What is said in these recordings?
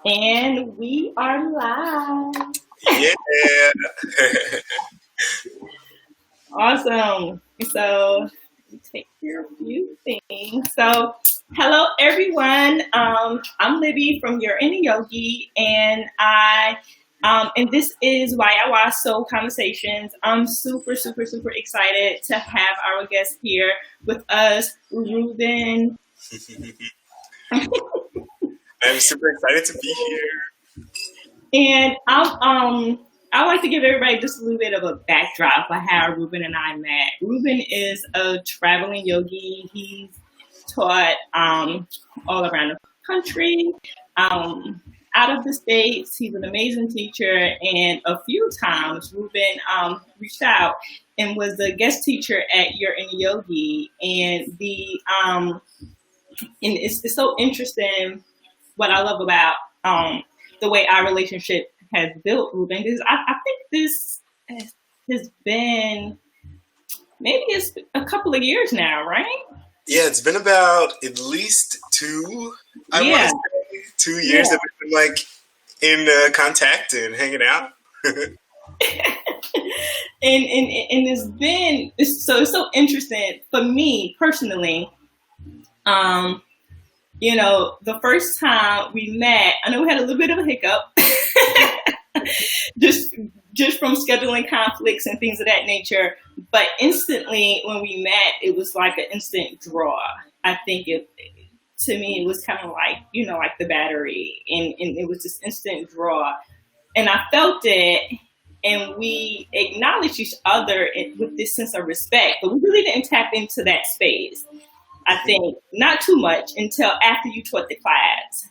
And we are live. Yeah. Awesome. So, take care of a few things. So, hello everyone. I'm Libby from Your Inner Yogi, and and this is YIY Soul Conversations. I'm super excited to have our guest here with us, Ruben. I'm super excited to be here. And I like to give everybody just a little bit of a backdrop of how Ruben and I met. Ruben is a traveling yogi. He's taught all around the country, out of the States. He's an amazing teacher. And a few times, Ruben reached out and was a guest teacher at Your Inner Yogi. And it's so interesting what I love about the way our relationship has built, Ruben, because I think this has been maybe it's a couple of years now, right? Yeah, it's been about at least two. I want to say 2 years that we've been like in contact and hanging out. and it's so interesting for me personally. The first time we met, I know we had a little bit of a hiccup, just from scheduling conflicts and things of that nature. But instantly, when we met, it was like an instant draw. I think to me, it was kind of like like the battery, and it was this instant draw, and I felt it. And we acknowledged each other with this sense of respect, but we really didn't tap into that space. I think not too much until after you taught the class.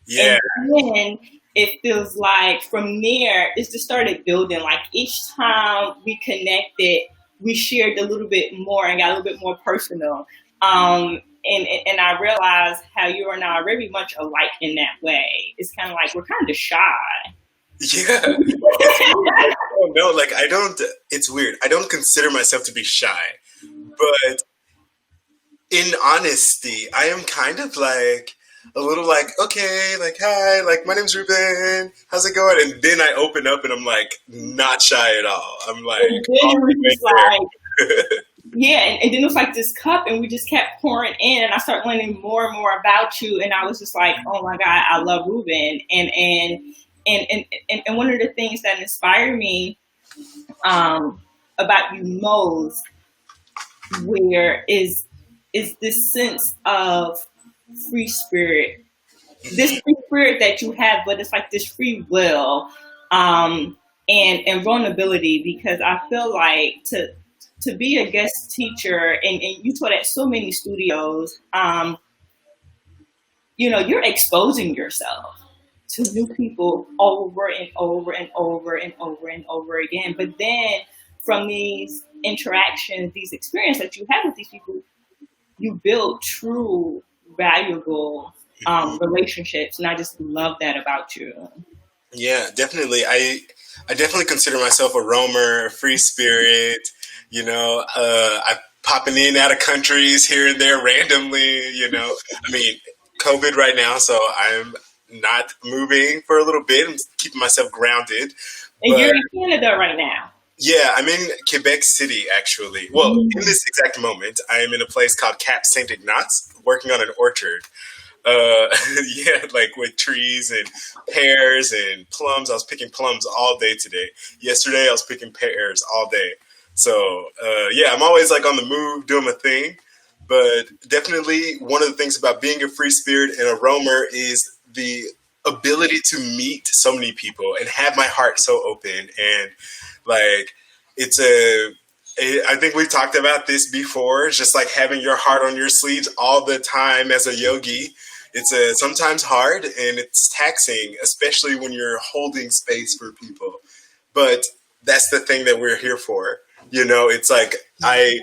Yeah. And then it feels like from there, it just started building. Like each time we connected, we shared a little bit more and got a little bit more personal. And I realized how you and I are very much alike in that way. It's kind of like we're kind of shy. Yeah. No, like it's weird. I don't consider myself to be shy, but in honesty, I am kind of like a little like, okay, like, hi, like, my name's Ruben. How's it going? And then I open up and I'm like, not shy at all. I'm like, yeah. And then it was like this cup and we just kept pouring in and I started learning more and more about you. And I was just like, oh my God, I love Ruben. And one of the things that inspired me about you most is this sense of free spirit, this free spirit that you have, but it's like this free will and vulnerability, because I feel like to be a guest teacher and you taught at so many studios, you're exposing yourself to new people over and over and over and over and over again. But then from these interactions, these experiences that you have with these people, you build true, valuable relationships, and I just love that about you. Yeah, definitely. I definitely consider myself a roamer, a free spirit. I'm popping in and out of countries here and there randomly. I mean, COVID right now, so I'm not moving for a little bit. I'm keeping myself grounded. And you're in Canada right now. Yeah, I'm in Quebec City, actually. Well, in this exact moment, I am in a place called Cap Saint Ignace, working on an orchard. Yeah, like with trees and pears and plums. I was picking plums all day today. Yesterday, I was picking pears all day. So, yeah, I'm always like on the move, doing my thing. But definitely one of the things about being a free spirit and a roamer is the ability to meet so many people and have my heart so open. And like, I think we've talked about this before. It's just like having your heart on your sleeves all the time as a yogi. It's sometimes hard and it's taxing, especially when you're holding space for people. But that's the thing that we're here for. It's like I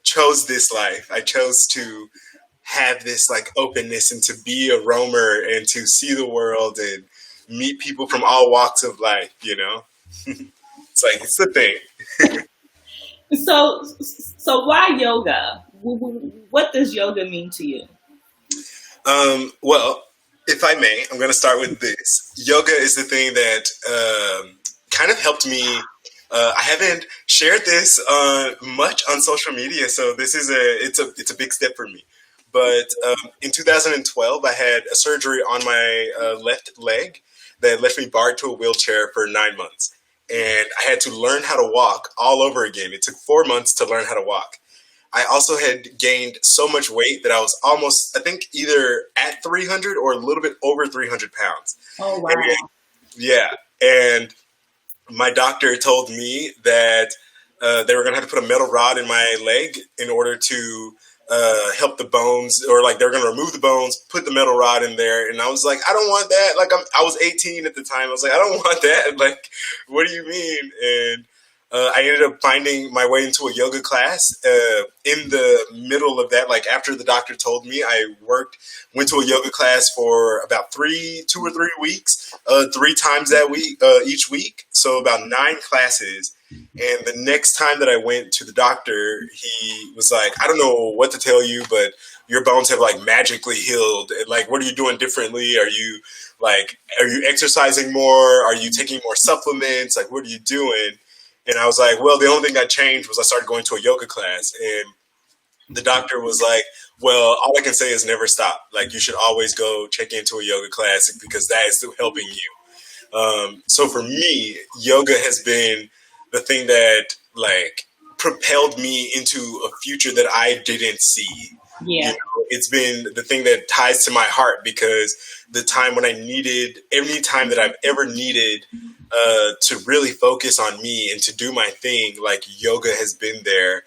chose this life. I chose to have this like openness and to be a roamer and to see the world and meet people from all walks of life, It's like, it's the thing. So why yoga? What does yoga mean to you? Well, If I may, I'm going to start with this. Yoga is the thing that kind of helped me. I haven't shared this much on social media, so this is it's a big step for me. But in 2012, I had a surgery on my left leg that left me barred to a wheelchair for 9 months, and I had to learn how to walk all over again. It took 4 months to learn how to walk. I also had gained so much weight that I was almost, I think, either at 300 or a little bit over 300 pounds. Oh, wow. And, yeah. And my doctor told me that they were going to have to put a metal rod in my leg in order to help the bones, or like they were going to remove the bones, put the metal rod in there. And I was like, I don't want that. Like, I was 18 at the time. I was like, I don't want that. Like, what do you mean? And I ended up finding my way into a yoga class in the middle of that. Like after the doctor told me, I went to a yoga class for about 2 or 3 weeks, 3 times that week, each week. So about 9 classes. And the next time that I went to the doctor, he was like, I don't know what to tell you, but your bones have like magically healed. And like, what are you doing differently? Are you exercising more? Are you taking more supplements? Like, what are you doing? And I was like, well, the only thing I changed was I started going to a yoga class. And the doctor was like, well, all I can say is never stop. Like, you should always go check into a yoga class because that is still helping you. So for me, yoga has been the thing that like propelled me into a future that I didn't see. Yeah. You know, it's been the thing that ties to my heart because the time when I needed, any time that I've ever needed to really focus on me and to do my thing, like yoga has been there.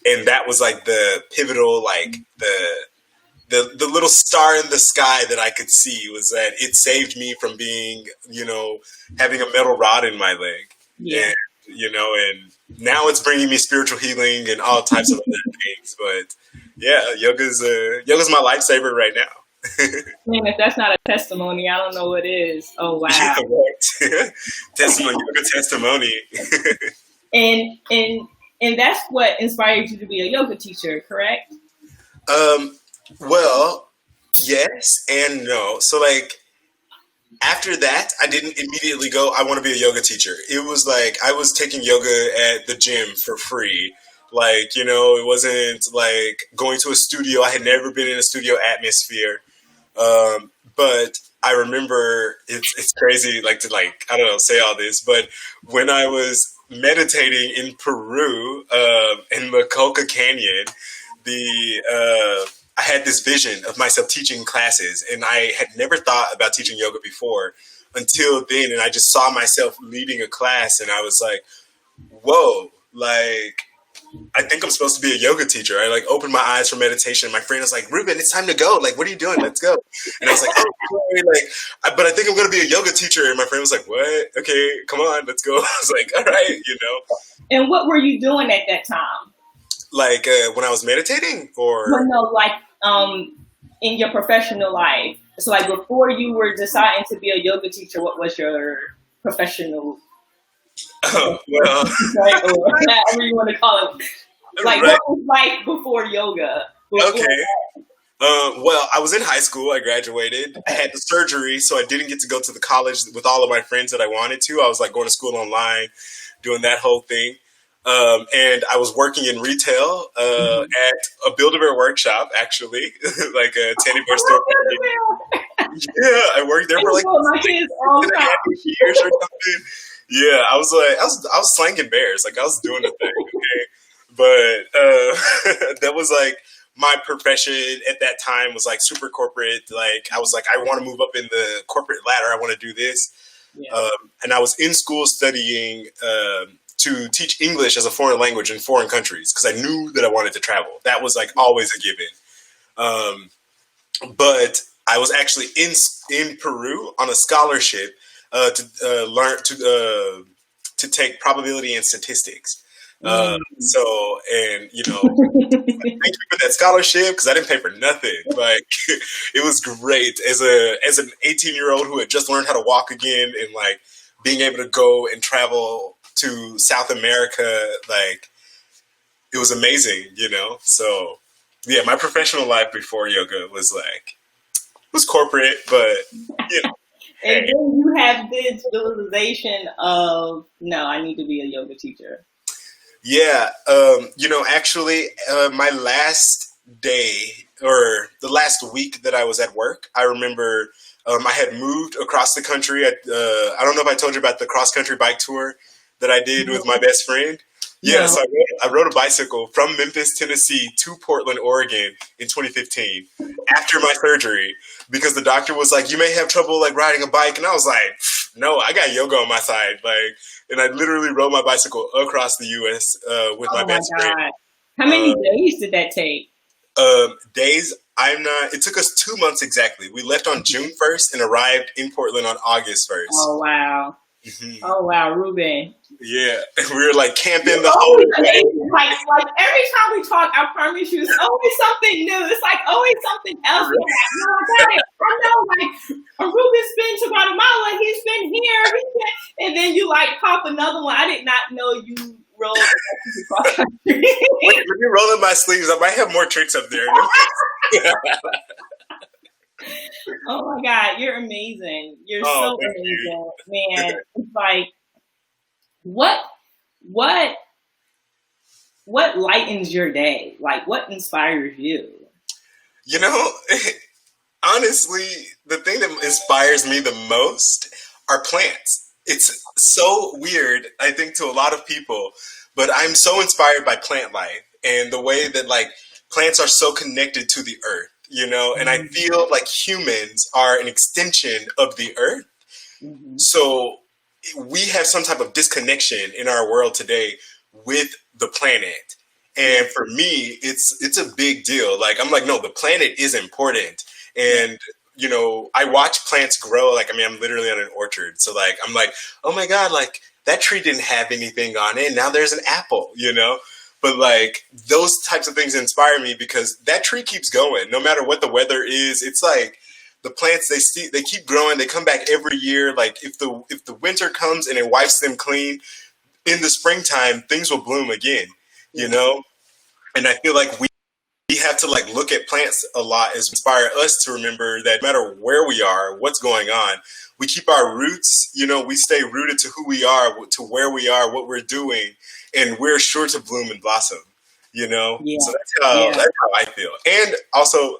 And that was like the pivotal, like the little star in the sky that I could see was that it saved me from being, having a metal rod in my leg. Yeah. And, and now it's bringing me spiritual healing and all types of other things. But yeah, yoga's my lifesaver right now. Man, if that's not a testimony, I don't know what is. Oh, wow. Yeah, right. Testimony, yoga testimony. And that's what inspired you to be a yoga teacher, correct? Well, yes and no. So like after that, I didn't immediately go, I want to be a yoga teacher. It was like I was taking yoga at the gym for free. Like, it wasn't like going to a studio. I had never been in a studio atmosphere. But I remember it's crazy, like to I don't know, say all this, but when I was meditating in Peru, in the Colca Canyon, I had this vision of myself teaching classes, and I had never thought about teaching yoga before until then. And I just saw myself leading a class, and I was like, whoa, like, I think I'm supposed to be a yoga teacher. I opened my eyes for meditation. My friend was like, Ruben, it's time to go. Like, what are you doing? Let's go. And I was like, oh, but I think I'm going to be a yoga teacher. And my friend was like, what? Okay, come on, let's go. I was like, all right, And what were you doing at that time? Like when I was meditating, or well, no, in your professional life. So like before you were deciding to be a yoga teacher, what was your professional? Oh, well, right, or whatever you want to call it. Like right. What was like before yoga? Okay. Well, I was in high school. I graduated. I had the surgery, so I didn't get to go to the college with all of my friends that I wanted to. I was like going to school online, doing that whole thing. And I was working in retail at a Build-A-Bear workshop, actually, like a teddy bear store. Yeah, I worked there for like my kids all the time. Years or something. Yeah, I was slanging bears, like I was doing the thing. Okay, but that was like my profession at that time was like super corporate. Like I was like, I want to move up in the corporate ladder. I want to do this. Yeah. And I was in school studying to teach English as a foreign language in foreign countries because I knew that I wanted to travel. That was like always a given. But I was actually in Peru on a scholarship to learn to take probability and statistics. So, and thank you for that scholarship because I didn't pay for nothing. Like it was great as an 18-year-old who had just learned how to walk again, and like being able to go and travel to South America, like it was amazing, So yeah, my professional life before yoga was like was corporate, but you know, And hey. then you have this realization of, no, I need to be a yoga teacher. Yeah, actually, my last day or the last week that I was at work, I remember I had moved across the country. I don't know if I told you about the cross country bike tour that I did with my best friend. Yeah, No. so I rode a bicycle from Memphis, Tennessee to Portland, Oregon in 2015 after my surgery because the doctor was like, "You may have trouble like riding a bike," and I was like, "No, I got yoga on my side." Like, and I literally rode my bicycle across the U.S. With my Oh my best friend. God. How many days did that take? Days, I'm not. It took us 2 months exactly. We left on June 1st and arrived in Portland on August 1st. Oh wow. Mm-hmm. Oh wow, Ruben. Yeah, we were like camping You're the always whole way. amazing. Like every time we talk, I promise you, it's always something new. It's like always something else. You're like, no, I got it. I know, like Ruben's been to Guatemala, he's been here, and then you like pop another one. I did not know you rolled across country. When you're rolling my sleeves, I might have more tricks up there. Oh my God, you're amazing. You're Oh, so thank amazing, you. man. It's like what what what lightens your day? Like what inspires you? You know, honestly, the thing that inspires me the most are plants. It's so weird, I think, to a lot of people, but I'm so inspired by plant life and the way that like plants are so connected to the earth, and I feel like humans are an extension of the earth. Mm-hmm. So we have some type of disconnection in our world today with the planet. And for me, it's a big deal. Like I'm like, no, the planet is important. And I watch plants grow. Like, I mean, I'm literally on an orchard. So like, I'm like, oh my God, like that tree didn't have anything on it. Now there's an apple. But like those types of things inspire me because that tree keeps going no matter what the weather is. It's like the plants they keep growing. They come back every year. Like if the winter comes and it wipes them clean, in the springtime things will bloom again. You know, and I feel like we have to like look at plants a lot as inspire us to remember that no matter where we are, what's going on, we keep our roots. We stay rooted to who we are, to where we are, what we're doing, and we're sure to bloom and blossom. Yeah. So that's how I feel. And also,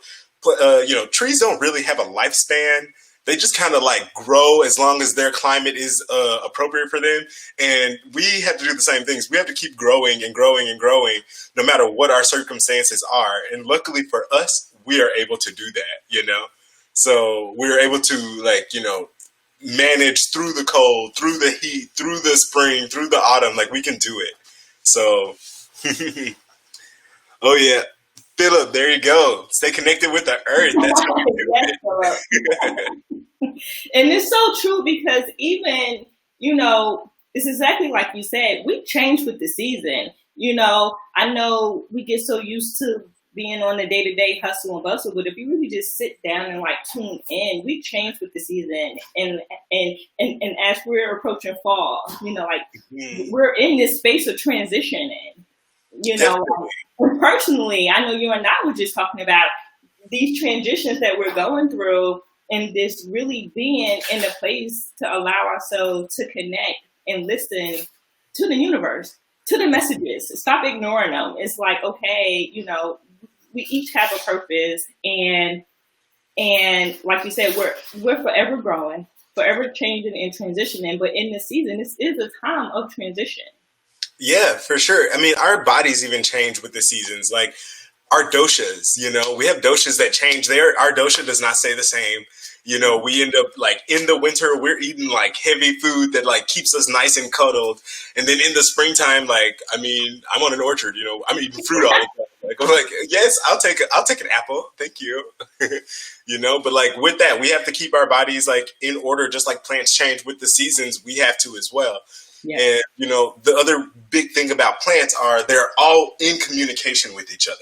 trees don't really have a lifespan. They just kind of like grow as long as their climate is appropriate for them. And we have to do the same things. We have to keep growing and growing and growing no matter what our circumstances are. And luckily for us, we are able to do that. So we're able to manage through the cold, through the heat, through the spring, through the autumn. Like we can do it. So, oh yeah. Philip, there you go. Stay connected with the earth. That's how you do it. And it's so true because even, it's exactly like you said, we change with the season. I know we get so used to being on the day-to-day hustle and bustle, but if you really just sit down and like tune in, we change with the season. And as we're approaching fall, we're in this space of transitioning, and personally, I know you and I were just talking about these transitions that we're going through and this really being in a place to allow ourselves to connect and listen to the universe, to the messages. Stop ignoring them. It's like, okay, we each have a purpose and like you said, we're forever growing, forever changing and transitioning. But in this season, this is a time of transition. Yeah, for sure. I mean, our bodies even change with the seasons. Like our doshas, we have doshas that change. Our dosha does not stay the same. We end up like in the winter, we're eating like heavy food that like keeps us nice and cuddled. And then in the springtime, like, I mean, I'm on an orchard, I'm eating fruit all the time. Like, I'm like, yes, I'll take an apple. Thank you. But like with that, we have to keep our bodies like in order, just like plants change with the seasons, we have to as well. Yeah. And, the other big thing about plants are they're all in communication with each other.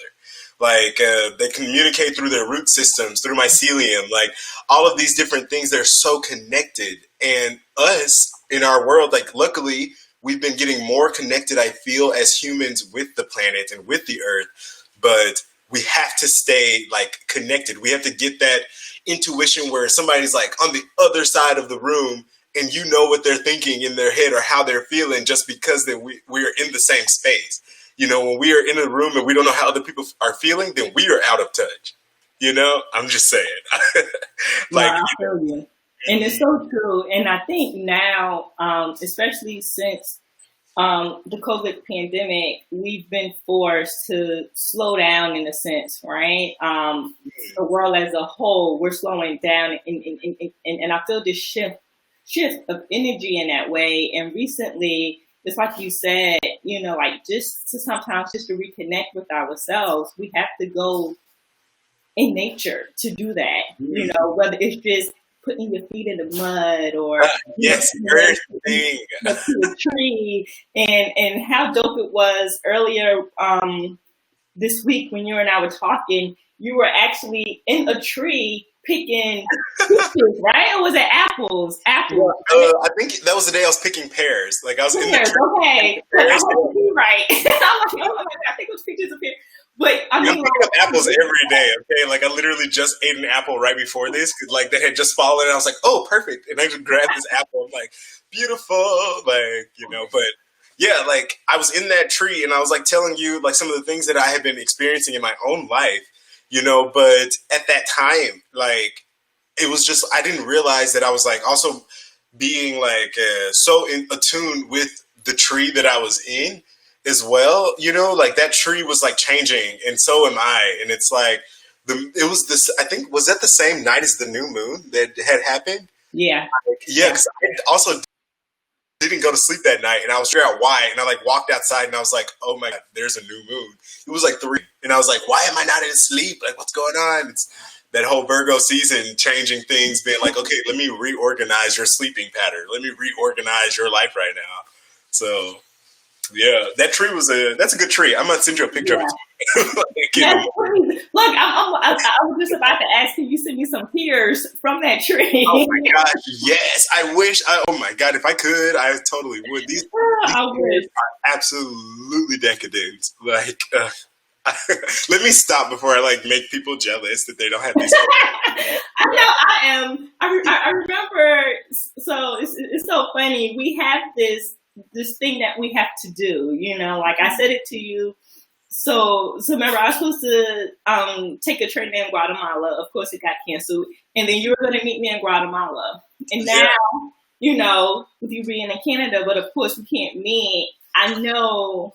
Like they communicate through their root systems, through mycelium, like all of these different things. They're so connected. And us in our world, like luckily, we've been getting more connected, I feel, as humans with the planet and with the earth. But we have to stay like connected. We have to get that intuition where somebody's like on the other side of the room and you know what they're thinking in their head or how they're feeling just because that we're in the same space. You know, when we are in a room and we don't know how other people are feeling, then we are out of touch. You know, I'm just saying. Like, I feel you. And it's so true. And I think now, especially since the COVID pandemic, we've been forced to slow down in a sense, right? The world as a whole, we're slowing down, and I feel this shift of energy in that way. And recently, it's like you said, you know, like just to reconnect with ourselves, we have to go in nature to do that. You know, whether it's just putting your feet in the mud or yes, to a tree, and how dope it was earlier this week when you and I were talking. You were actually in a tree picking peaches, right? Or was it apples? Apples. I think that was the day I was picking pears. Like I was in the tree. Okay, but I want to be right. I'm like, oh my God, I think it was peaches up here. But I mean, I'm picking up apples every day. Okay, like I literally just ate an apple right before this, like that had just fallen. And I was like, oh, perfect, and I just grabbed this apple. I'm like, beautiful, like you know. But yeah, like I was in that tree, and I was like telling you like some of the things that I have been experiencing in my own life, you know. But at that time, like it was just I didn't realize that I was like also being like so in attuned with the tree that I was in as well, you know, like that tree was like changing and so am I. And it's like it was this, I think, was that the same night as the new moon that had happened? Yeah. Yeah, because I also didn't go to sleep that night and I was figuring out why. And I like walked outside and I was like, oh my God, there's a new moon. It was like 3. And I was like, why am I not in sleep? Like, what's going on? It's that whole Virgo season changing things, being like, okay, let me reorganize your sleeping pattern. Let me reorganize your life right now. So yeah, that tree that's a good tree. I'm gonna send you a picture of it. Look, I was just about to ask, can you send me some pears from that tree? Oh my gosh, yes. I wish. Oh my God, if I could, I totally would. These pears are absolutely decadent. Like, let me stop before I like make people jealous that they don't have these. I know I am. I remember. So it's so funny. We have this thing that we have to do, you know, like I said it to you. So remember, I was supposed to take a training in Guatemala. Of course, it got canceled. And then you were going to meet me in Guatemala. And now, you know, with you being in Canada, but of course we can't meet. I know,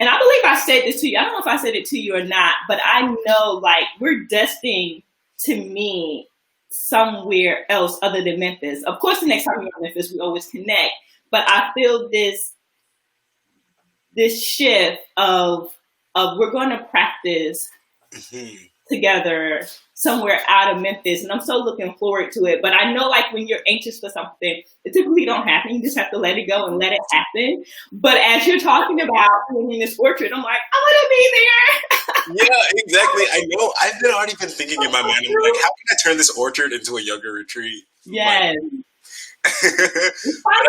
and I believe I said this to you. I don't know if I said it to you or not, but I know like we're destined to meet somewhere else other than Memphis. Of course, the next time we're in Memphis, we always connect. But I feel this shift of we're going to practice together somewhere out of Memphis, and I'm so looking forward to it. But I know, like when you're anxious for something, it typically don't happen. You just have to let it go and let it happen. But as you're talking about being in this orchard, I'm like, I want to be there. Yeah, exactly. I know. I've already been thinking in my mind, I'm like, how can I turn this orchard into a yoga retreat? Yes. Like,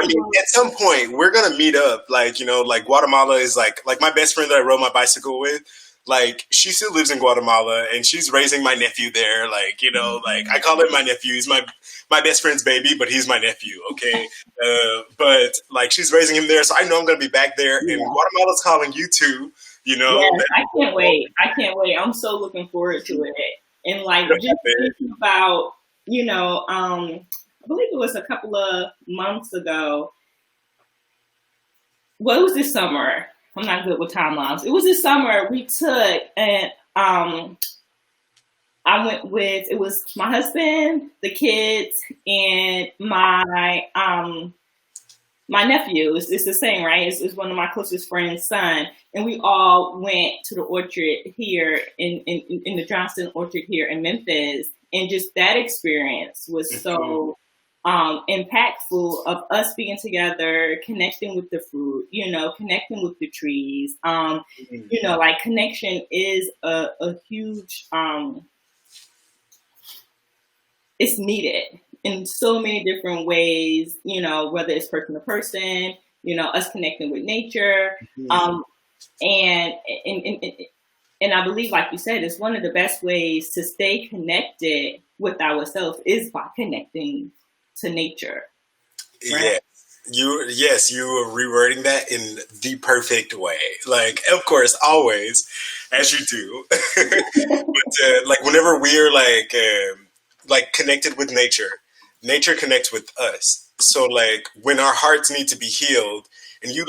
I mean, at some point we're gonna meet up. Like, you know, like Guatemala is like my best friend that I rode my bicycle with. Like, she still lives in Guatemala and she's raising my nephew there. Like, you know, like I call him my nephew. He's my best friend's baby, but he's my nephew. Okay, but like she's raising him there, so I know I'm gonna be back there. And Guatemala's calling you too. You know, yes, I can't wait. I'm so looking forward to it. And like just thinking about, you know, I believe it was a couple of months ago. Well, it was this summer. I'm not good with timelines. It was this summer we took, and I went with, it was my husband, the kids, and my nephew. It's the same, right? It's one of my closest friends' son. And we all went to the orchard here in the Johnston Orchard here in Memphis. And just that experience was so impactful of us being together, connecting with the fruit, you know, connecting with the trees. You know, like connection is a huge, it's needed in so many different ways, you know, whether it's person to person, you know, us connecting with nature. And And I believe, like you said, it's one of the best ways to stay connected with ourselves is by connecting to nature. Right? Yeah. You were rewording that in the perfect way. Like, of course, always, as you do. But like, whenever we're like connected with nature, nature connects with us. So like, when our hearts need to be healed, and you're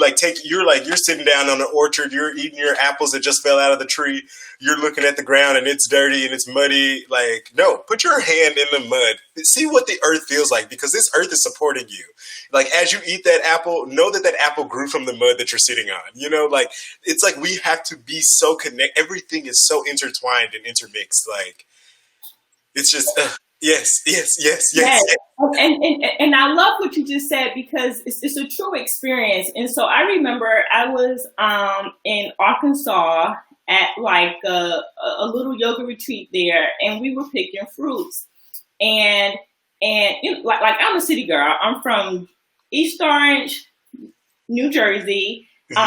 sitting down on an orchard, you're eating your apples that just fell out of the tree, you're looking at the ground and it's dirty and it's muddy. Like, no, put your hand in the mud. See what the earth feels like, because this earth is supporting you. Like, as you eat that apple, know that that apple grew from the mud that you're sitting on. You know, like, it's like we have to be so connected. Everything is so intertwined and intermixed. Like, it's just, yes. And I love what you just said, because it's a true experience. And so I remember I was in Arkansas at like a little yoga retreat there, and we were picking fruits. And you know, like I'm a city girl. I'm from East Orange, New Jersey. And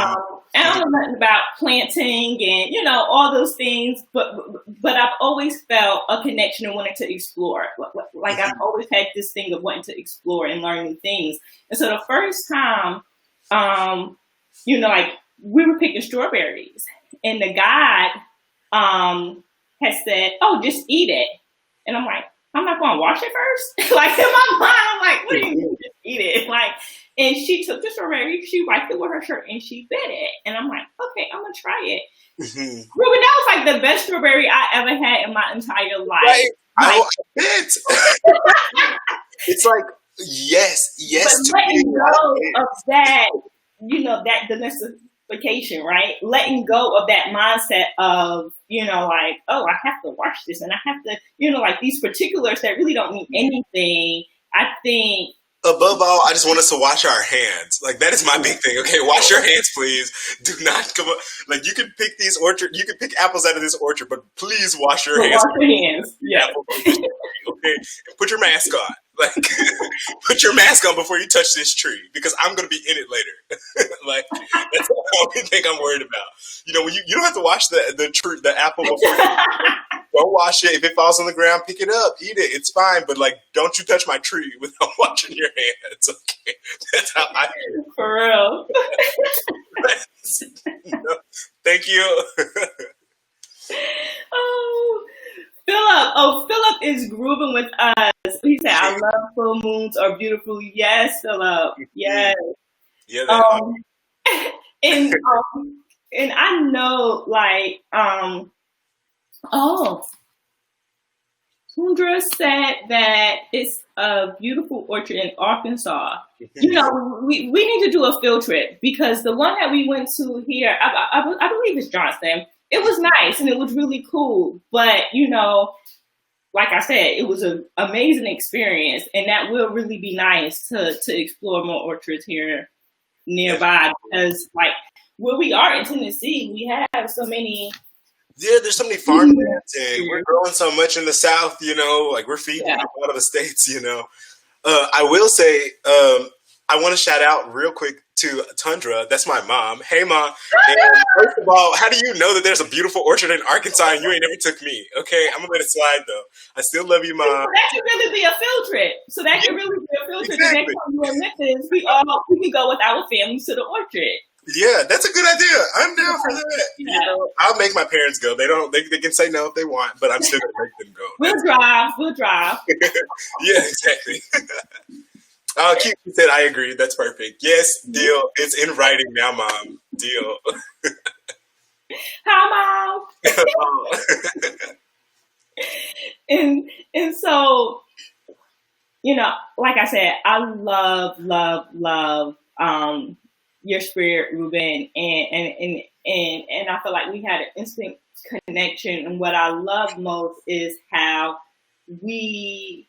I don't know nothing about planting and, you know, all those things, but I've always felt a connection and wanted to explore. Like I've always had this thing of wanting to explore and learn new things. And so the first time, you know, like we were picking strawberries, and the guide had said, "Oh, just eat it." And I'm like, I'm not going to wash it first? Like, in my mind, I'm like, what do you mean, just eat it? Like, and she took the strawberry, she wiped it with her shirt, and she bit it. And I'm like, okay, I'm going to try it. Ruben, that was like the best strawberry I ever had in my entire life. Right. Like, I bet. It's like, yes. But letting go of that, you know, that domestication, right? Letting go of that mindset of, you know, like, oh, I have to wash this, and I have to, you know, like these particulars that really don't mean anything. I think, above all, I just want us to wash our hands. Like, that is my big thing. Okay, wash your hands, please. Do not come up. Like, you can pick apples out of this orchard, but please wash your hands. Wash your hands. Yeah. Okay, and put your mask on. Like, put your mask on before you touch this tree, because I'm going to be in it later. Like, that's the only thing I'm worried about. You know, when you don't have to wash the apple before. Don't wash it. If it falls on the ground, pick it up, eat it. It's fine. But like, don't you touch my tree without washing your hands. Okay, that's how I feel. For real. No, thank you. Philip is grooving with us. He said, "I love full moons are beautiful." Yes, Philip. Yes. Yeah. And I know, like, Sundra said that it's a beautiful orchard in Arkansas. You know, we need to do a field trip, because the one that we went to here, I believe it's Johnston. It was nice and it was really cool. But, you know, like I said, it was an amazing experience, and that will really be nice to explore more orchards here nearby, because like where we are in Tennessee, we have so many. Yeah, there's so many farmlands, and we're growing so much in the South, you know, like we're feeding a lot of the states, you know. I will say, I want to shout out real quick to Tundra. That's my mom. Hey, Mom. And first of all, how do you know that there's a beautiful orchard in Arkansas and you ain't never took me? Okay, I'm going to let it slide, though. I still love you, Mom. So that could really be a field trip. Exactly. The next time we're in Memphis, we can go with our families to the orchard. Yeah, that's a good idea. I'm down for that. Yeah. You know, I'll make my parents go. They can say no if they want, but I'm still going to make them go. We'll drive. Yeah, exactly. Oh, cute. He said, I agree. That's perfect. Yes, deal. It's in writing now, Mom. Deal. Hi, Mom. And so, you know, like I said, I love your spirit, Ruben, and I feel like we had an instant connection. And what I love most is how we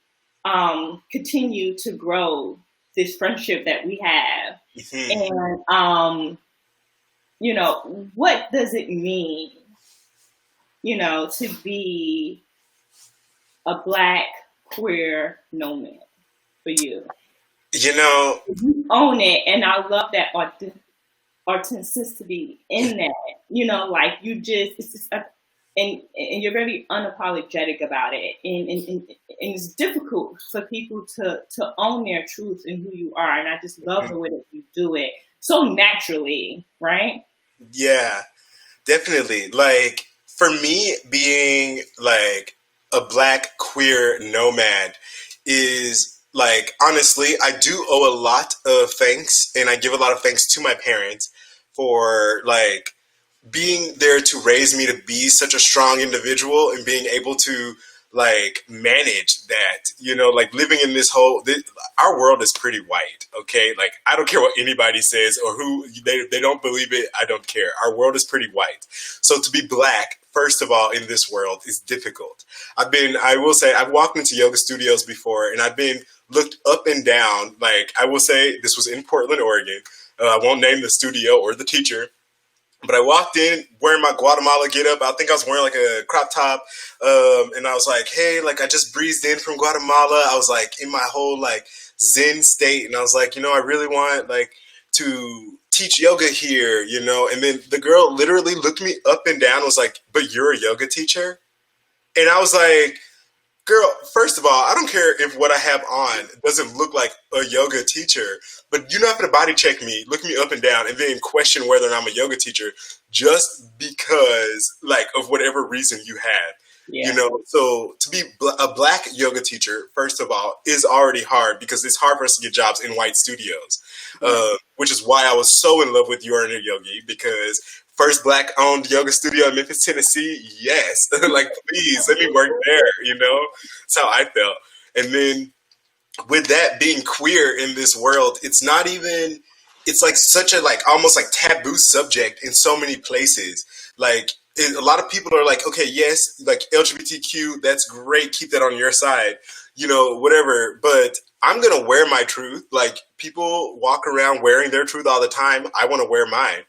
continue to grow this friendship that we have. And you know, what does it mean, you know, to be a Black queer nomad for you? You know, You own it, and I love that authenticity in that. You know, like it's just and you're very unapologetic about it, and it's difficult for people to own their truth and who you are. And I just love the way that you do it so naturally, right? Yeah, definitely. Like for me, being like a black queer nomad is like honestly, I do owe a lot of thanks, and I give a lot of thanks to my parents for like being there to raise me to be such a strong individual and being able to like manage that, like living in our world is pretty white. Okay, like I don't care what anybody says or who they don't believe it. I don't care. Our world is pretty white. So to be black, first of all, in this world is difficult. I will say, I've walked into yoga studios before, and I've been looked up and down. Like I will say, this was in Portland, Oregon. I won't name the studio or the teacher, but I walked in wearing my Guatemala getup. I think I was wearing like a crop top. And I was like, hey, like I just breezed in from Guatemala. I was like in my whole like Zen state. And I was like, I really want like to teach yoga here, And then the girl literally looked me up and down and was like, but you're a yoga teacher? And I was like, girl, first of all, I don't care if what I have on doesn't look like a yoga teacher, but you're not going to body check me, look me up and down, and then question whether or not I'm a yoga teacher just because, like, of whatever reason you had. Yeah. So to be a black yoga teacher, first of all, is already hard because it's hard for us to get jobs in white studios, which is why I was so in love with Your Inner Yogi, because first black-owned yoga studio in Memphis, Tennessee. Yes, like please let me work there. That's how I felt. And then with that being queer in this world, it's not even. It's like such a like almost like taboo subject in so many places. Like a lot of people are like, okay, yes, like LGBTQ, that's great. Keep that on your side, whatever. But I'm gonna wear my truth. Like people walk around wearing their truth all the time. I want to wear mine.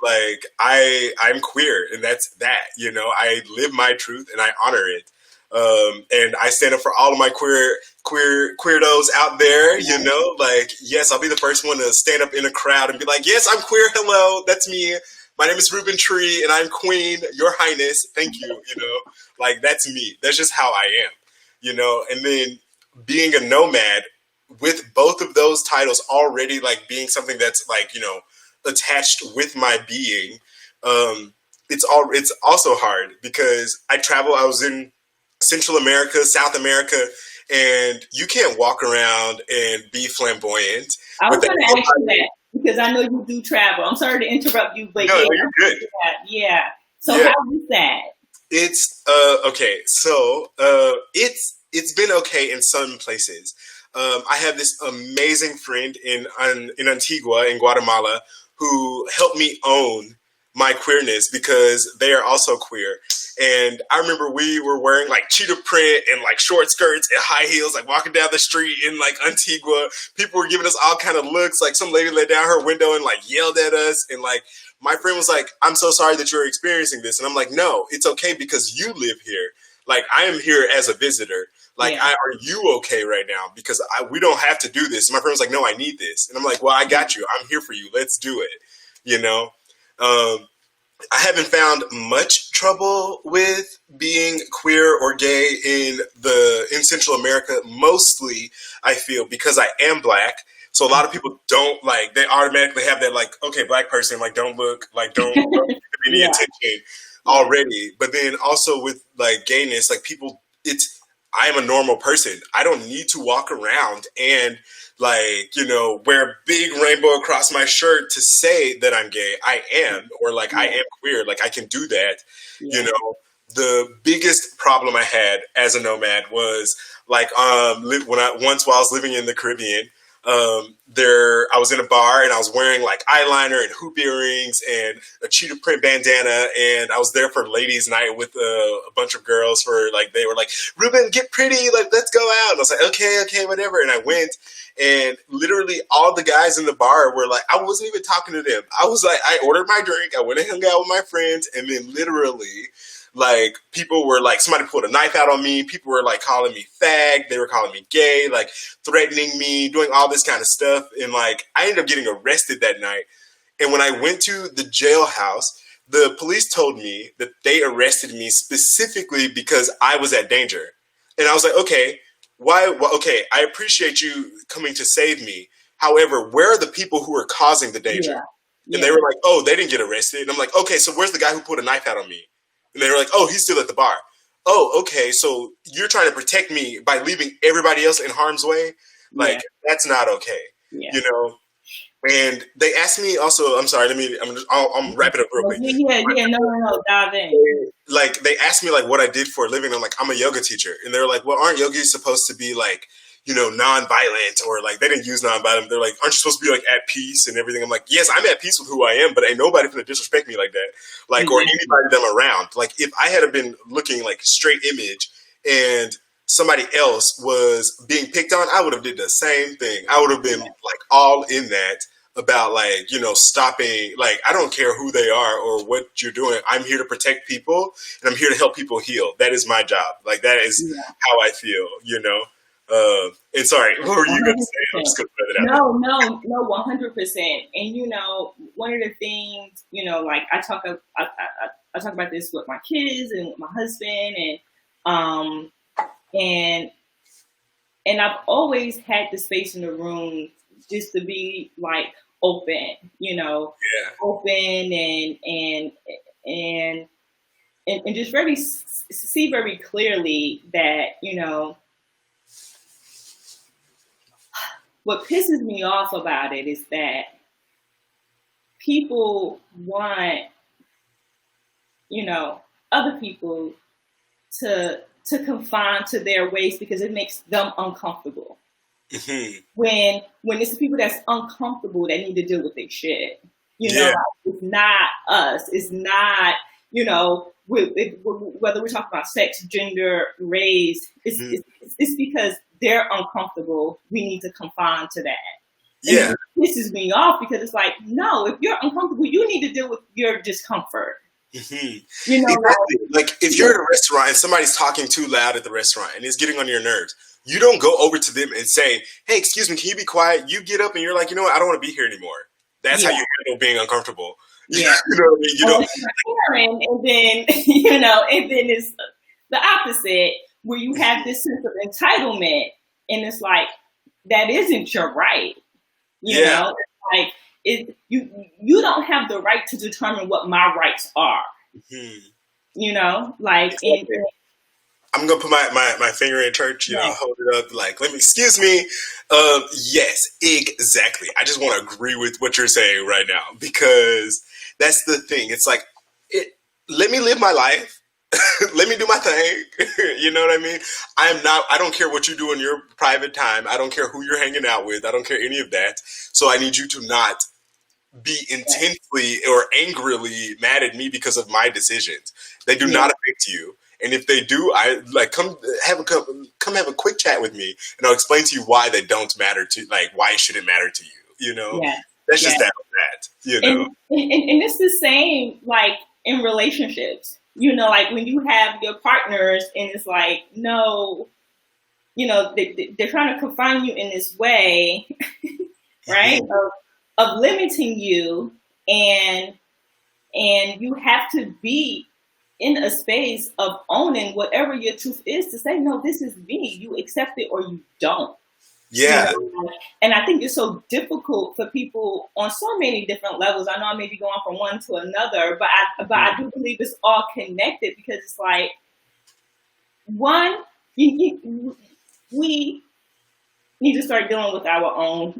Like I'm queer, and that's that. I live my truth and I honor it. And I stand up for all of my queerdos out there, like, yes, I'll be the first one to stand up in a crowd and be like, yes, I'm queer. Hello, that's me. My name is Ruben Tree and I'm Queen, Your Highness. Thank you. Like that's me. That's just how I am, and then being a nomad with both of those titles already, like being something that's like, attached with my being. It's also hard because I travel. I was in Central America, South America, and you can't walk around and be flamboyant. I was going to ask you that because I know you do travel. I'm sorry to interrupt you, but no, you're good. Yeah. So how is that? It's okay. So it's been okay in some places. I have this amazing friend in Antigua in Guatemala who helped me own my queerness because they are also queer. And I remember we were wearing like cheetah print and like short skirts and high heels, like walking down the street in like Antigua. People were giving us all kind of looks. Like some lady let down her window and like yelled at us. And like my friend was like, I'm so sorry that you're experiencing this. And I'm like, no, it's okay because you live here. Like I am here as a visitor. Like, are you okay right now? Because we don't have to do this. And my friend was like, no, I need this. And I'm like, well, I got you. I'm here for you. Let's do it. I haven't found much trouble with being queer or gay in Central America. Mostly, I feel because I am black. So a lot of people don't like. They automatically have that like, okay, black person, like don't look, like don't give any attention already. But then also with like gayness, like people, I am a normal person. I don't need to walk around and like, wear a big rainbow across my shirt to say that I'm gay. I am, or like I am queer. Like I can do that. The biggest problem I had as a nomad was like while I was living in the Caribbean. I was in a bar and I was wearing like eyeliner and hoop earrings and a cheetah print bandana, and I was there for ladies' night with a bunch of girls they were like, Ruben, get pretty, like let's go out. And I was like, okay, whatever. And I went, and literally all the guys in the bar were like, I wasn't even talking to them. I was like, I ordered my drink, I went and hung out with my friends, and then literally like people were like, somebody pulled a knife out on me. People were like calling me fag. They were calling me gay, like threatening me, doing all this kind of stuff. And like, I ended up getting arrested that night. And when I went to the jailhouse, the police told me that they arrested me specifically because I was at danger. And I was like, okay, why? Well, okay, I appreciate you coming to save me. However, where are the people who are causing the danger? Yeah. And they were like, oh, they didn't get arrested. And I'm like, okay, so where's the guy who pulled a knife out on me? And they were like, oh, he's still at the bar. Oh, okay, so you're trying to protect me by leaving everybody else in harm's way? Like, that's not okay, you know? And they asked me also, I'm sorry, I'm wrap it up real quick. No, dive in. Like, they asked me, like, what I did for a living. I'm like, I'm a yoga teacher. And they're like, well, aren't yogis supposed to be, like, you know, non-violent, or like, they didn't use non-violent. They're like, aren't you supposed to be like at peace and everything? I'm like, yes, I'm at peace with who I am, but ain't nobody gonna disrespect me like that. Like, or anybody them around. Like, if I had been looking like straight image and somebody else was being picked on, I would have did the same thing. I would have been like all in that about, like, you know, stopping, like, I don't care who they are or what you're doing. I'm here to protect people and I'm here to help people heal. That is my job. Like, that is how I feel, you know? And sorry, what were you going to say? I'm just going to put it out. No, 100%. And, you know, one of the things, you know, like I talk about this with my kids and with my husband, and I've always had the space in the room just to be like open, you know, open and just see very clearly that, you know, what pisses me off about it is that people want, you know, other people to confine to their ways because it makes them uncomfortable. Mm-hmm. When it's the people that's uncomfortable that need to deal with their shit. You know, like, it's not us. It's not, you know, whether we're talking about sex, gender, race, it's because they're uncomfortable. We need to confine to that. And it pisses me off because it's like, no, if you're uncomfortable, you need to deal with your discomfort. Mm-hmm. You know, exactly. Like if you're at a restaurant and somebody's talking too loud at the restaurant and it's getting on your nerves, you don't go over to them and say, hey, excuse me, can you be quiet? You get up and you're like, you know what? I don't want to be here anymore. That's how you handle being uncomfortable. Yeah. You know what I mean? You know, and then, you know, and then it's the opposite where you have this sense of entitlement and it's like, that isn't your right. You know, like you don't have the right to determine what my rights are. Mm-hmm. You know, like I'm gonna put my finger in church, you know, hold it up, like, let me, excuse me. Yes, exactly. I just want to agree with what you're saying right now because that's the thing. It's like, let me live my life. Let me do my thing. You know what I mean? I don't care what you do in your private time. I don't care who you're hanging out with. I don't care any of that. So I need you to not be intensely or angrily mad at me because of my decisions. They do not affect you. And if they do, I like come have a quick chat with me and I'll explain to you why they don't matter to, like, why it shouldn't matter to you. You know? That's just that, you know. And it's the same like in relationships. You know, like when you have your partners and it's like, no, you know, they're trying to confine you in this way, right? Of limiting you, and you have to be in a space of owning whatever your truth is to say, no, this is me. You accept it or you don't. Yeah. You know? And I think it's so difficult for people on so many different levels. I know I may be going from one to another, but I do believe it's all connected because it's like, one, we need to start dealing with our own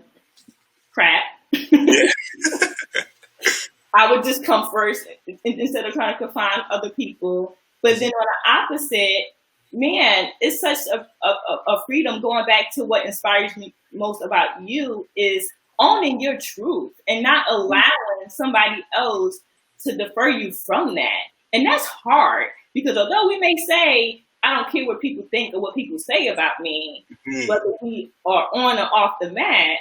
crap. I would just come first instead of trying to confine other people. But then on the opposite, man, it's such a freedom. Going back to what inspires me most about you is owning your truth and not allowing somebody else to defer you from that. And that's hard because although we may say, I don't care what people think or what people say about me, whether we are on or off the mat,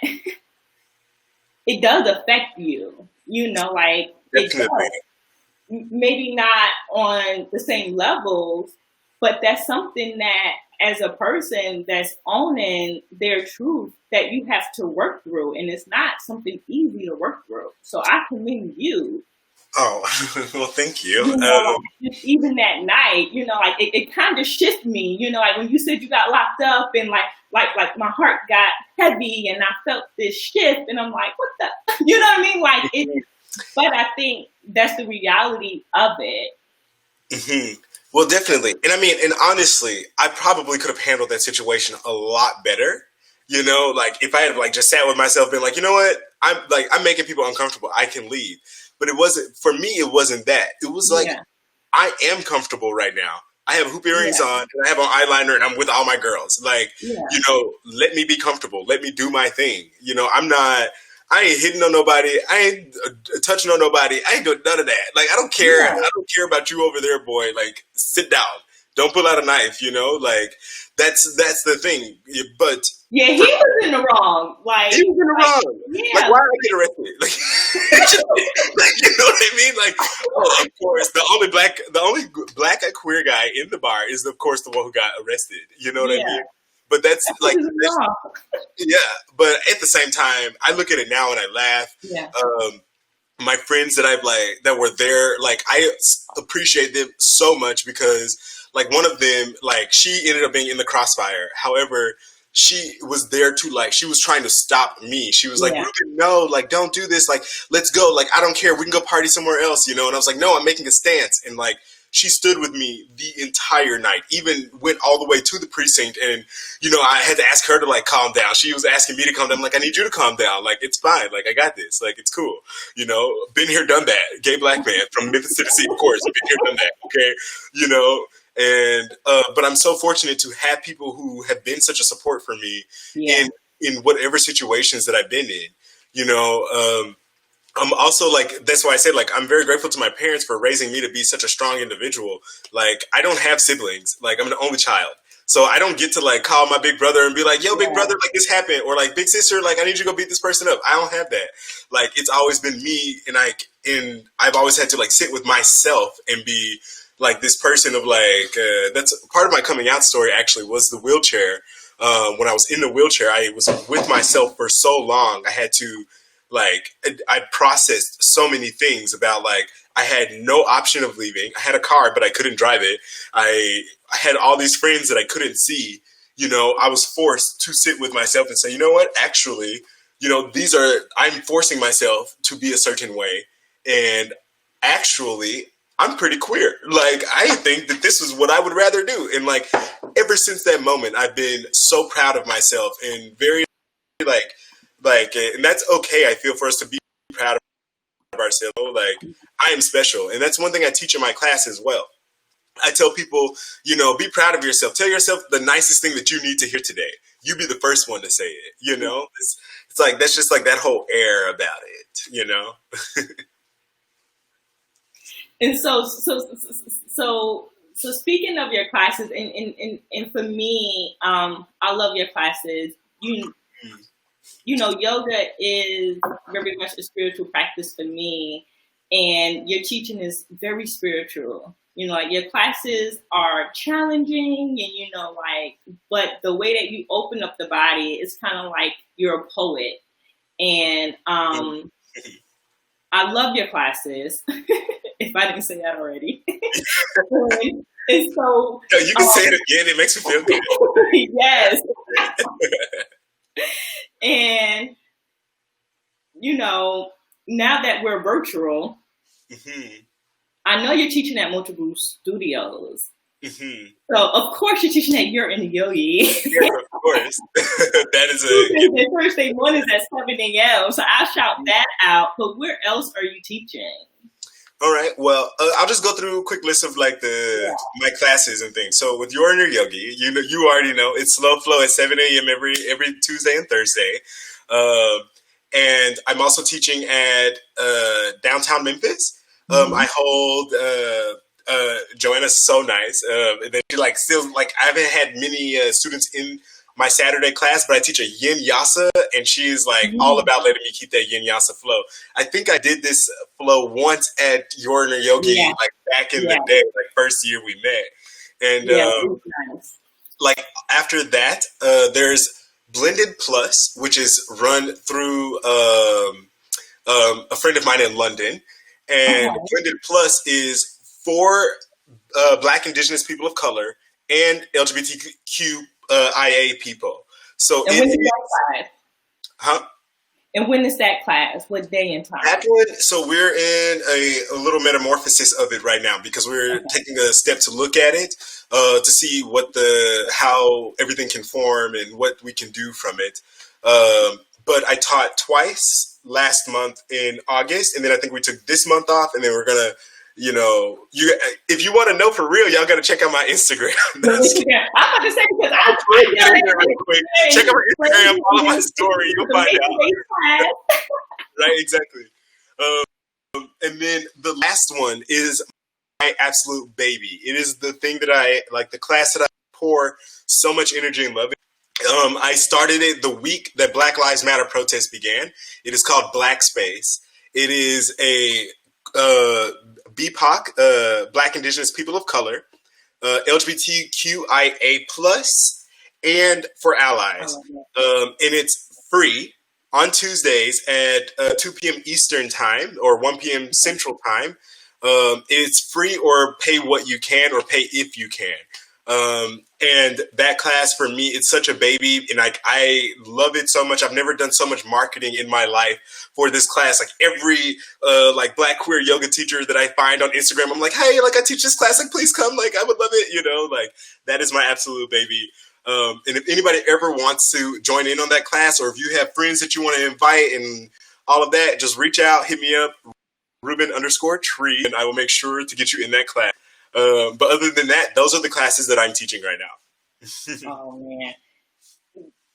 it does affect you. You know, like it does. Maybe not on the same levels, but that's something that as a person that's owning their truth that you have to work through. And it's not something easy to work through. So I commend you Oh, well, thank you. You know, like just even that night, you know, like it kind of shifted me, you know, like when you said you got locked up and like my heart got heavy and I felt this shift and I'm like, what the, you know what I mean? Like it, but I think that's the reality of it. Mm-hmm. Well, definitely. And I mean, and honestly, I probably could have handled that situation a lot better. You know, like if I had like just sat with myself, been like, you know what, I'm making people uncomfortable. I can leave. But it wasn't for me. It wasn't that. It was like Yeah, I am comfortable right now. I have hoop earrings yeah, on and I have on eyeliner and I'm with all my girls. Like, yeah, let me be comfortable. Let me do my thing. I ain't hitting on nobody. I ain't touching on nobody. I ain't doing none of that. Like, I don't care. yeah. I don't care about you over there, boy. Like, sit down. Don't pull out a knife, Like, that's the thing. But Yeah, he was in the wrong. Like, he was in the wrong. Like, yeah, why did I get arrested? Like, you know what I mean? Like, oh, of course, the only black queer guy in the bar is, of course, the one who got arrested. You know what I yeah. mean? But that's He like, was wrong. yeah. But at the same time, I look at it now and I laugh. Yeah, My friends that were there, like I appreciate them so much because like one of them, like she ended up being in the crossfire. However, she was there to like she was trying to stop me. She was like, yeah, Ruben, no, like don't do this. Like let's go. Like I don't care. We can go party somewhere else, And I was like, no, I'm making a stance. And like she stood with me the entire night. Even went all the way to the precinct, and I had to ask her to like calm down. She was asking me to calm down. I'm like, I need you to calm down. Like it's fine. Like I got this. Like it's cool. Been here, done that. Gay black man from Memphis, Tennessee, of course. Been here, done that. Okay, and but I'm so fortunate to have people who have been such a support for me yeah, in whatever situations that I've been in. I'm also like that's why I said like I'm very grateful to my parents for raising me to be such a strong individual. Like I don't have siblings. Like I'm the only child. So I don't get to like call my big brother and be like, yo, big yeah, brother, like this happened. Or like big sister, like I need you to go beat this person up. I don't have that. Like it's always been me and I've always had to like sit with myself and be like this person of like, that's part of my coming out story actually was the wheelchair. When I was in the wheelchair, I was with myself for so long. I had to like, I processed so many things about like, I had no option of leaving. I had a car, but I couldn't drive it. I had all these friends that I couldn't see. I was forced to sit with myself and say, you know what, actually, I'm forcing myself to be a certain way. And actually, I'm pretty queer. Like, I think that this is what I would rather do. And like, ever since that moment, I've been so proud of myself and very and that's okay. I feel for us to be proud of ourselves. Like, I am special. And that's one thing I teach in my class as well. I tell people, be proud of yourself. Tell yourself the nicest thing that you need to hear today. You be the first one to say it, It's like, that's just like that whole air about it, And so speaking of your classes, and for me, I love your classes. Yoga is very much a spiritual practice for me, and your teaching is very spiritual. Like your classes are challenging, and but the way that you open up the body is kind of like you're a poet, and I love your classes. If I didn't say that already. And so you can say it again. It makes me feel good. Yes. And now that we're virtual, I know you're teaching at multiple studios. So of course you're teaching at You're in Yogi. Yeah, of course. That is a Thursday mornings at 7 a.m. So I'll shout that out. But where else are you teaching? All right. Well, I'll just go through a quick list of like my classes and things. So with Your Inner Yogi, you already know it's slow flow at 7 a.m. every Tuesday and Thursday. And I'm also teaching at downtown Memphis. I hold Joanna's so nice. That she like still like I haven't had many students in my Saturday class, but I teach a yin yasa, and she's like all about letting me keep that yin yasa flow. I think I did this flow once at Your Inner Yogi, like back in the day, like first year we met. And nice. like after that, there's Blended Plus, which is run through a friend of mine in London. and Okay. Blended Plus is for Black Indigenous people of color and LGBTQIA people. So And it when is is, that class? huh? And when is that class? What day and time? That one, so we're in a little metamorphosis of it right now because we're Okay. taking a step to look at it, to see how everything can form and what we can do from it. But I taught twice last month in August, and then I think we took this month off, and then we're gonna, if you want to know for real, y'all got to check out my Instagram. Yeah, I'm about to say because I Real quick. Check out my Instagram, follow my story, you'll find out. Right, exactly. And then the last one is my absolute baby. It is the thing that I like, the class that I pour so much energy and love in. I started it the week that Black Lives Matter protest began. It is called Black Space. It is a BPOC, Black Indigenous People of Color, LGBTQIA plus, and for allies. And it's free on Tuesdays at 2 p.m. Eastern time or 1 p.m. Central time. It's free or pay what you can or pay if you can. And that class for me, it's such a baby, and I love it so much. I've never done so much marketing in my life for this class. Like every Black queer yoga teacher that I find on Instagram, I'm like, hey, I teach this class. Please come. I would love it. That is my absolute baby. And if anybody ever wants to join in on that class, or if you have friends that you want to invite and all of that, just reach out, hit me up, Ruben_Tree, and I will make sure to get you in that class. But other than that, those are the classes that I'm teaching right now. Oh man,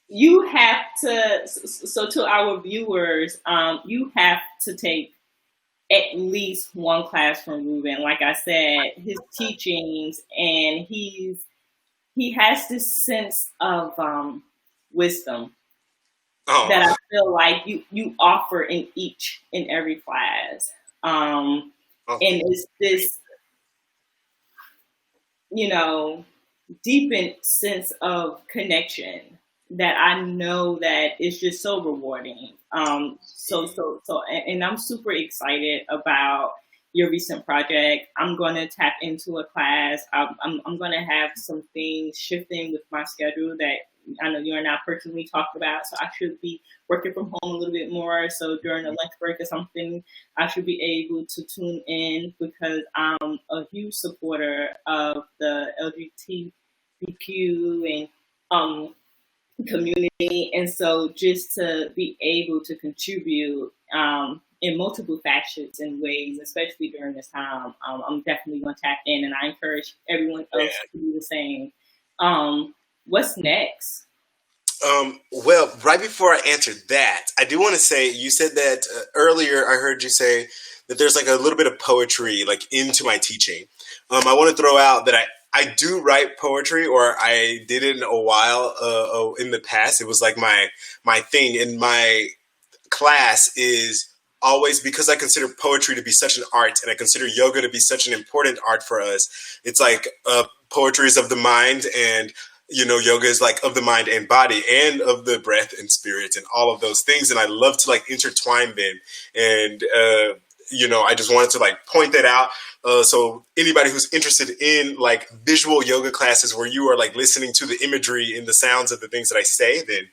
you have to. So to our viewers, you have to take at least one class from Ruben. Like I said, his teachings, and he has this sense of wisdom that I feel like you offer in each and every class. And it's this, deepened sense of connection that I know that is just so rewarding. And I'm super excited about your recent project. I'm going to tap into a class. I'm going to have some things shifting with my schedule that I know you and I personally talked about. So I should be working from home a little bit more. So during the lunch break or something, I should be able to tune in because I'm a huge supporter of the LGBTQ and community. And so just to be able to contribute in multiple facets and ways, especially during this time, I'm definitely going to tap in, and I encourage everyone else to do the same. What's next? Well, right before I answer that, I do want to say, you said that earlier, I heard you say that there's a little bit of poetry into my teaching. I want to throw out that I do write poetry, or I did it in a while in the past. It was my thing. In my class is always, because I consider poetry to be such an art, and I consider yoga to be such an important art for us. It's poetry is of the mind, and yoga is of the mind and body, and of the breath and spirit, and all of those things. And I love to intertwine them. And I just wanted to point that out. So anybody who's interested in visual yoga classes where you are listening to the imagery and the sounds of the things that I say, then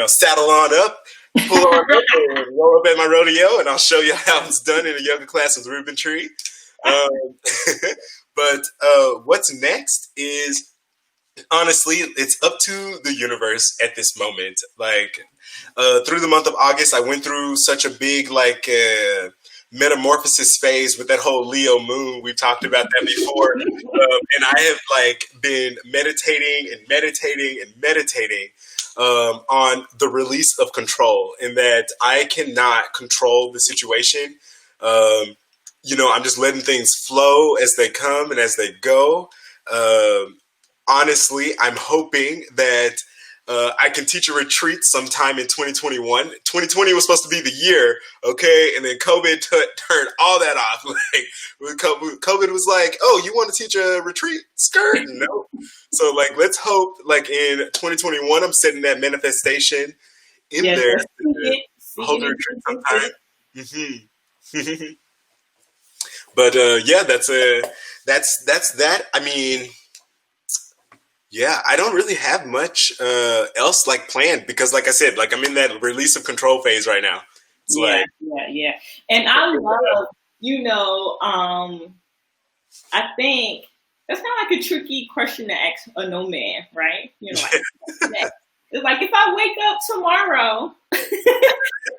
saddle on up, pull on up, and roll up at my rodeo, and I'll show you how it's done in a yoga class with Ruben Tree. But what's next is, honestly, it's up to the universe at this moment. Through the month of August, I went through such a big metamorphosis phase with that whole Leo moon. We've talked about that before. And I have been meditating on the release of control, and that I cannot control the situation. I'm just letting things flow as they come and as they go. Honestly, I'm hoping that I can teach a retreat sometime in 2021. 2020 was supposed to be the year, okay? And then COVID turned all that off. COVID was oh, you want to teach a retreat? Skirt? No. So, let's hope, in 2021, I'm setting that manifestation in there. Hold a retreat sometime. Mm-hmm. But yeah, that's that. I mean, yeah, I don't really have much else like planned because, like I said, like I'm in that release of control phase right now. It's Yeah, like, yeah, yeah. And I love, you know, I think that's kind of like a tricky question to ask a no man, right? You know, like what's next? It's like if I wake up tomorrow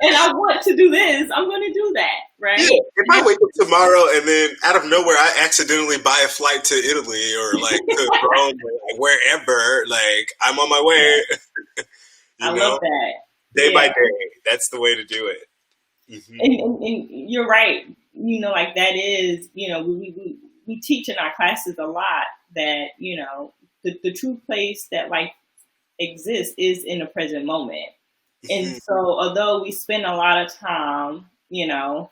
and I want to do this, I'm going to do that, right? yeah, if I wake up tomorrow and then out of nowhere I accidentally buy a flight to Italy or like to Rome or like wherever, like I'm on my way. I You love know, that. day Yeah. by day. That's the way to do it. Hmm. And you're right. You know, like that is, you know, we teach in our classes a lot that, you know, the true place that like exists is in the present moment. And so although we spend a lot of time, you know,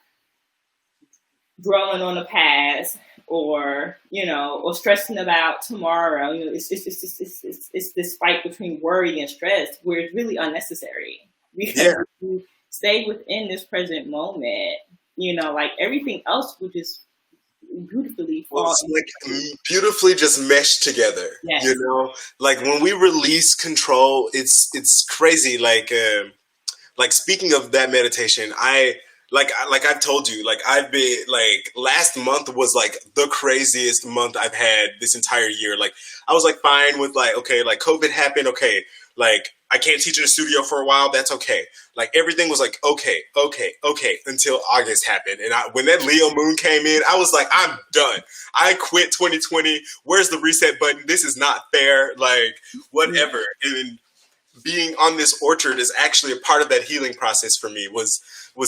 dwelling on the past or, you know, or stressing about tomorrow, you know, it's this fight between worry and stress where it's really unnecessary because Yeah. if you stay within this present moment, you know, like everything else will just beautifully Well, fall it's into like place. beautifully just meshed together. You Yes. know, like when we release control, it's crazy. Like speaking of that meditation, like I've told you, like I've been like last month was like the craziest month I've had this entire year. Like I was like fine with like okay, like COVID happened, okay, like I can't teach in a studio for a while, that's okay. Like everything was like okay, okay, okay until August happened, and when that Leo moon came in, I was like I'm done. I quit 2020. Where's the reset button? This is not fair. Like Yeah. whatever. And being on this orchard is actually a part of that healing process for me was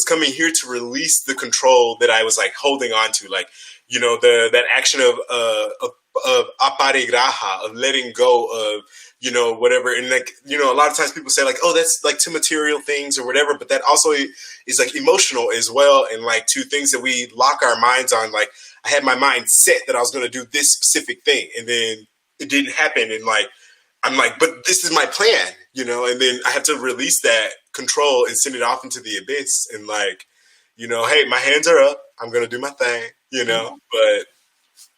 coming here to release the control that I was like holding on to, like you know that action of aparigraha, of letting go of you know whatever. And like you know a lot of times people say like oh that's like to material things or whatever, but that also is like emotional as well, and like to things that we lock our minds on. Like I had my mind set that I was going to do this specific thing and then it didn't happen, and like I'm like, but this is my plan, you know, and then I have to release that control and send it off into the abyss and like, you know, hey, my hands are up. I'm gonna do my thing, you know. But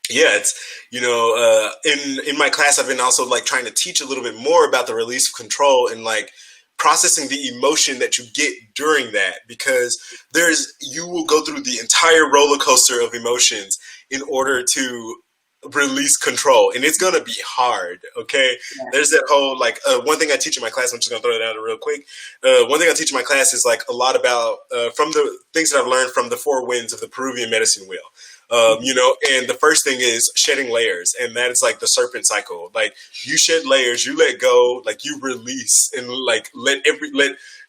yeah, it's you know, in my class I've been also like trying to teach a little bit more about the release of control and like processing the emotion that you get during that because there's you will go through the entire roller coaster of emotions in order to release control and it's gonna be hard. Okay, Yeah. there's that whole like one thing I teach in my class, I'm just gonna throw it out real quick. One thing I teach in my class is like a lot about from the things that I've learned from the four winds of the Peruvian medicine wheel. You know, and the first thing is shedding layers, and that is like the serpent cycle. Like you shed layers, you let go, like you release, and like let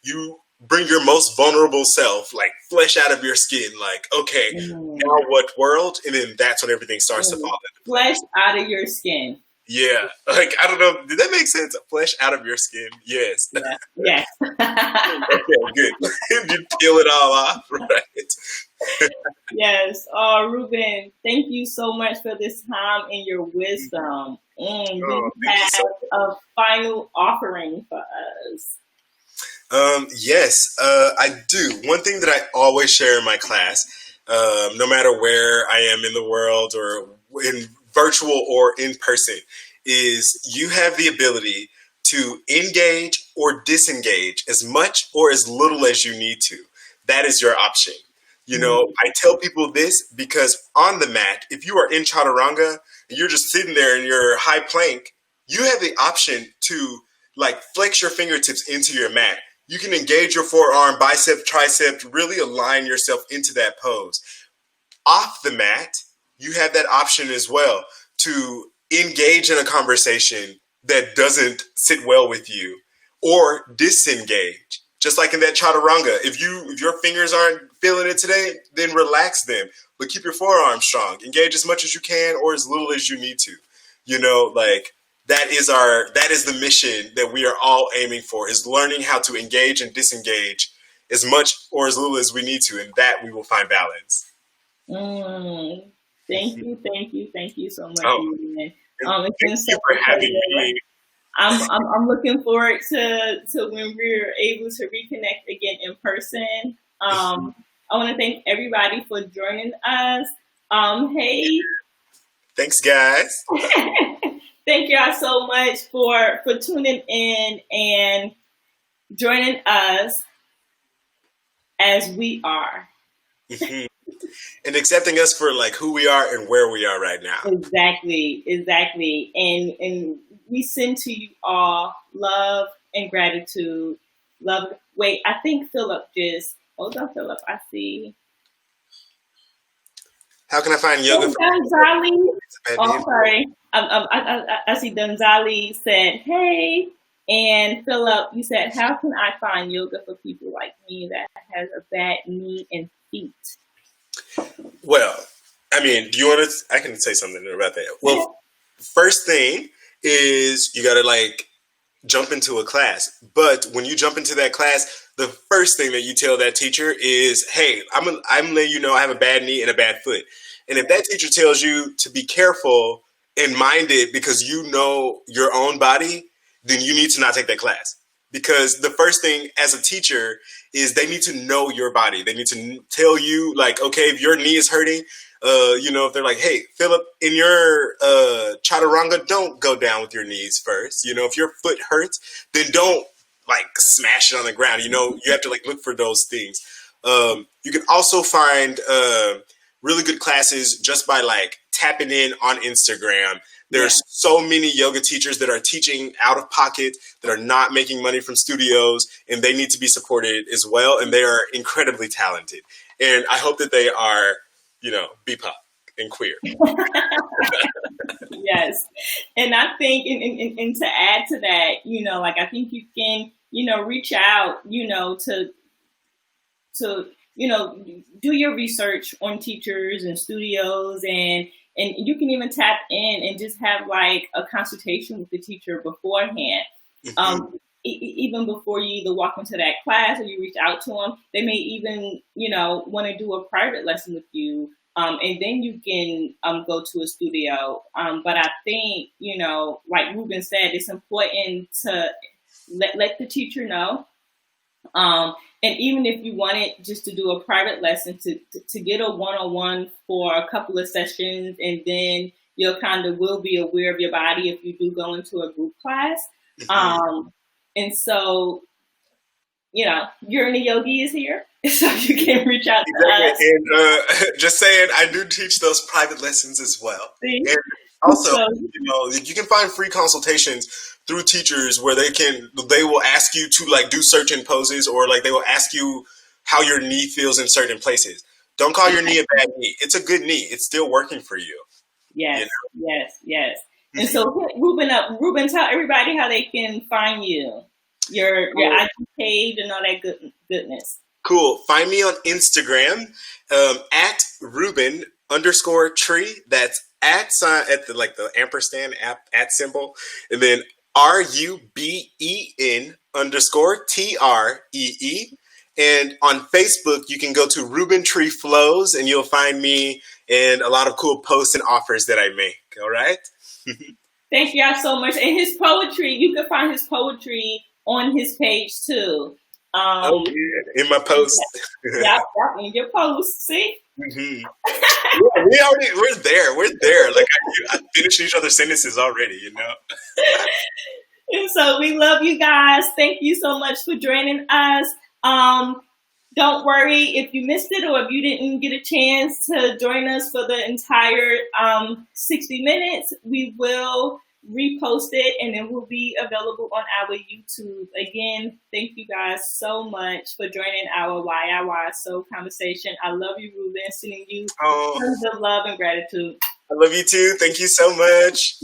you bring your most vulnerable self, like flesh out of your skin. Like okay, now what world? And then that's when everything starts to fall into Flesh place. out of your skin. Yeah, like I don't know, did that make sense? Flesh out of your skin. Yes. Yeah. Yes. Okay, good. You peel it all off, right? Yes. Oh, Ruben, thank you so much for this time and your wisdom. Do Oh, you thank you have so much. a final offering for us? Yes, I do. One thing that I always share in my class, no matter where I am in the world or in virtual or in person, is you have the ability to engage or disengage as much or as little as you need to. That is your option. You know, I tell people this because on the mat, if you are in chaturanga and you're just sitting there in your high plank, you have the option to like flex your fingertips into your mat. You can engage your forearm, bicep, tricep, really align yourself into that pose. Off the mat, you have that option as well to engage in a conversation that doesn't sit well with you or disengage. Just like in that chaturanga, if your fingers aren't feeling it today, then relax them. But keep your forearms strong. Engage as much as you can or as little as you need to. You know, like that is the mission that we are all aiming for is learning how to engage and disengage as much or as little as we need to, and that we will find balance. Mm, thank you so much, Oh, Ruben. and It's thank been such you for a having pleasure. me. I'm looking forward to when we're able to reconnect again in person. I want to thank everybody for joining us. Hey, Thanks, guys. thank y'all so much for tuning in and joining us as we are. Mm-hmm. And accepting us for like who we are and where we are right now. Exactly. And we send to you all love and gratitude. Love. Wait, I think Philip just. Hold on, Philip. I see. How can I find yoga? Donzali. Oh, sorry. I see Donzali said, "Hey," and Philip, you said, "How can I find yoga for people like me that has a bad knee and feet?" Well, I mean, do you want to? I can say something about that. Well, first thing is you got to like jump into a class. But when you jump into that class, the first thing that you tell that teacher is, "Hey, I'm letting you know I have a bad knee and a bad foot." And if that teacher tells you to be careful and mind it because you know your own body, then you need to not take that class. Because the first thing as a teacher is they need to know your body. They need to tell you, like, okay, if your knee is hurting, if they're like, "Hey, Philip, in your chaturanga, don't go down with your knees first. If your foot hurts, then don't like smash it on the ground. You have to like look for those things. You can also find really good classes just by like tapping in on Instagram. There's so many yoga teachers that are teaching out of pocket, that are not making money from studios, and they need to be supported as well. And they are incredibly talented. And I hope that they are, BIPOC and queer. Yes. And I think, and to add to that, I think you can, reach out, to do your research on teachers and studios, and you can even tap in and just have like a consultation with the teacher beforehand. Mm-hmm. Even before you either walk into that class or you reach out to them, they may even, want to do a private lesson with you. And then you can go to a studio. But I think, like Ruben said, it's important to let the teacher know. And even if you wanted just to do a private lesson, to get a one-on-one for a couple of sessions, and then you'll kind of will be aware of your body if you do go into a group class. And so, you're in the Yogi is here, so you can reach out to us. And just saying, I do teach those private lessons as well. See? And also, you can find free consultations through teachers where they will ask you to like do certain poses, or like they will ask you how your knee feels in certain places. Don't call your knee a bad knee. It's a good knee. It's still working for you. Yes. And so Ruben, tell everybody how they can find you, your IG page and all that goodness. Cool. Find me on Instagram at Ruben_Tree. That's at the ampersand at symbol, and then RUBEN_TREE. And on Facebook, you can go to Ruben Tree Flows, and you'll find me and a lot of cool posts and offers that I make. All right. Thank y'all so much. And his poetry, you can find his poetry on his page too. In my post. Yeah, in your post. See. Mm-hmm. Yeah, we're there. Like I finished each other's sentences already, And so we love you guys. Thank you so much for joining us. Don't worry if you missed it or if you didn't get a chance to join us for the entire 60 minutes. We will repost it, and it will be available on our YouTube. Again, thank you guys so much for joining our YIY Soul Conversation. I love you, Ruben. Sending you tons of love and gratitude. I love you too. Thank you so much.